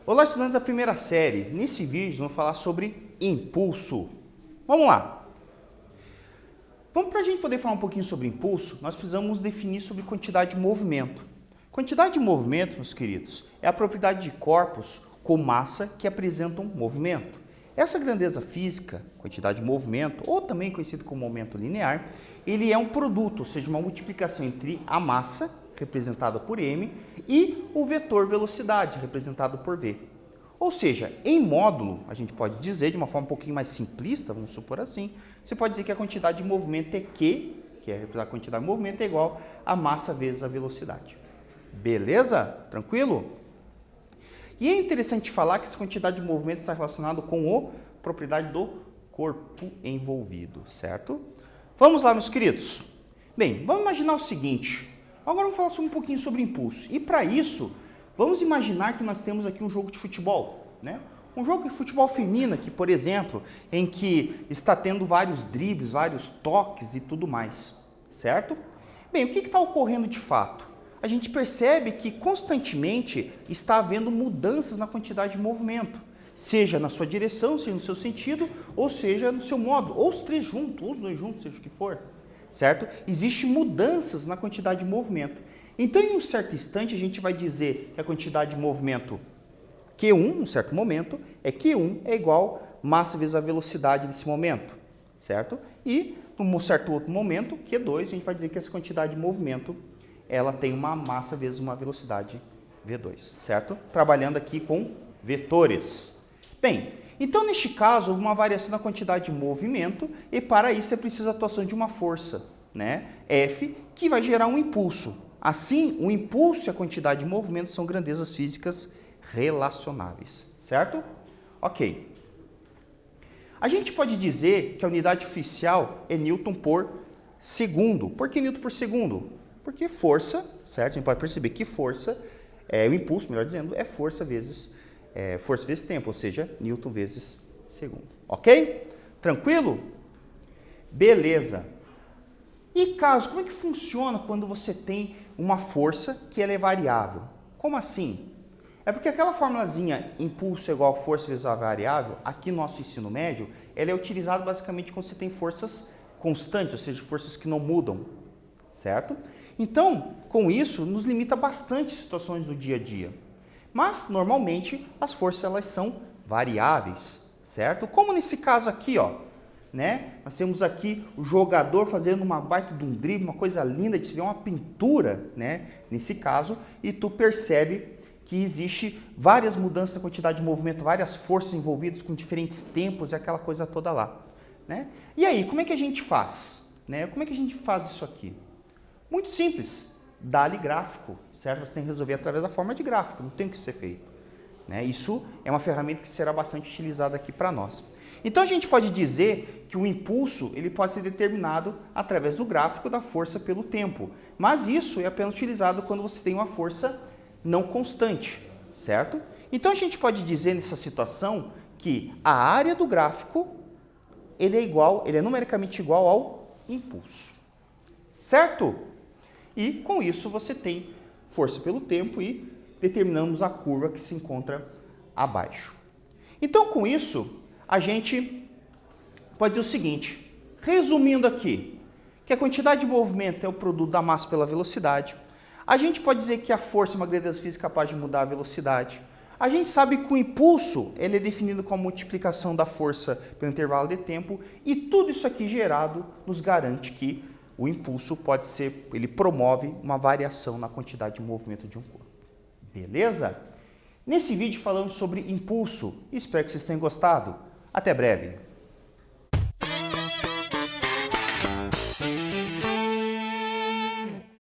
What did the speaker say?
Olá, estudantes da primeira série. Nesse vídeo vamos falar sobre impulso. Vamos lá. Para a gente poder falar um pouquinho sobre impulso, nós precisamos definir sobre quantidade de movimento. Quantidade de movimento, meus queridos, é a propriedade de corpos com massa que apresentam movimento. Essa grandeza física, quantidade de movimento, ou também conhecido como momento linear, ele é um produto, ou seja, uma multiplicação entre a massa, representada por m, e o vetor velocidade, representado por v. Ou seja, em módulo, a gente pode dizer, de uma forma um pouquinho mais simplista, vamos supor assim, você pode dizer que a quantidade de movimento é Q, que é a quantidade de movimento, é igual a massa vezes a velocidade. Beleza? Tranquilo? E é interessante falar que essa quantidade de movimento está relacionada com a propriedade do corpo envolvido, certo? Vamos lá, meus queridos. Bem, vamos imaginar o seguinte. Agora vamos falar um pouquinho sobre impulso. E para isso, vamos imaginar que nós temos aqui um jogo de futebol, né? Um jogo de futebol feminino aqui, por exemplo, em que está tendo vários dribles, vários toques e tudo mais, certo? Bem, o que está ocorrendo de fato? A gente percebe que constantemente está havendo mudanças na quantidade de movimento, seja na sua direção, seja no seu sentido, ou seja no seu modo, ou os três juntos, ou os dois juntos, seja o que for, certo? Existem mudanças na quantidade de movimento. Então, em um certo instante, a gente vai dizer que a quantidade de movimento Q1, num certo momento, é Q1 é igual massa vezes a velocidade desse momento, certo? E, num certo outro momento, Q2, a gente vai dizer que essa quantidade de movimento ela tem uma massa vezes uma velocidade V2, certo? Trabalhando aqui com vetores. Bem, então neste caso, houve uma variação na quantidade de movimento e para isso é preciso a atuação de uma força, né? F, que vai gerar um impulso. Assim, o impulso e a quantidade de movimento são grandezas físicas relacionáveis, certo? Ok. A gente pode dizer que a unidade oficial é Newton por segundo. Por que Newton por segundo? Porque força, certo? A gente pode perceber que força, o impulso, melhor dizendo, é força vezes tempo, ou seja, Newton vezes segundo. Ok? Tranquilo? Beleza. E caso, como é que funciona quando você tem uma força que ela é variável? Como assim? É porque aquela formulazinha impulso é igual a força vezes a variável, aqui no nosso ensino médio, ela é utilizada basicamente quando você tem forças constantes, ou seja, forças que não mudam, certo? Então, com isso, nos limita bastante situações do dia a dia. Mas, normalmente, as forças elas são variáveis, certo? Como nesse caso aqui, ó, né? Nós temos aqui o jogador fazendo uma baita de um drible, uma coisa linda de se ver, uma pintura, né? Nesse caso, e tu percebe que existe várias mudanças na quantidade de movimento, várias forças envolvidas com diferentes tempos e aquela coisa toda lá, né? E aí, como é que a gente faz? Né? Como é que a gente faz isso aqui? Muito simples, dá-lhe gráfico, certo? Você tem que resolver através da forma de gráfico, não tem o que ser feito, né? Isso é uma ferramenta que será bastante utilizada aqui para nós. Então a gente pode dizer que o impulso ele pode ser determinado através do gráfico da força pelo tempo, mas isso é apenas utilizado quando você tem uma força não constante, certo? Então a gente pode dizer nessa situação que a área do gráfico ele é numericamente igual ao impulso, certo? E com isso você tem força pelo tempo e determinamos a curva que se encontra abaixo. Então com isso a gente pode dizer o seguinte, resumindo aqui, que a quantidade de movimento é o produto da massa pela velocidade. A gente pode dizer que a força é uma grandeza física capaz de mudar a velocidade. A gente sabe que o impulso ele é definido como a multiplicação da força pelo intervalo de tempo e tudo isso aqui gerado nos garante que o impulso ele promove uma variação na quantidade de movimento de um corpo. Beleza? Nesse vídeo falamos sobre impulso. Espero que vocês tenham gostado. Até breve.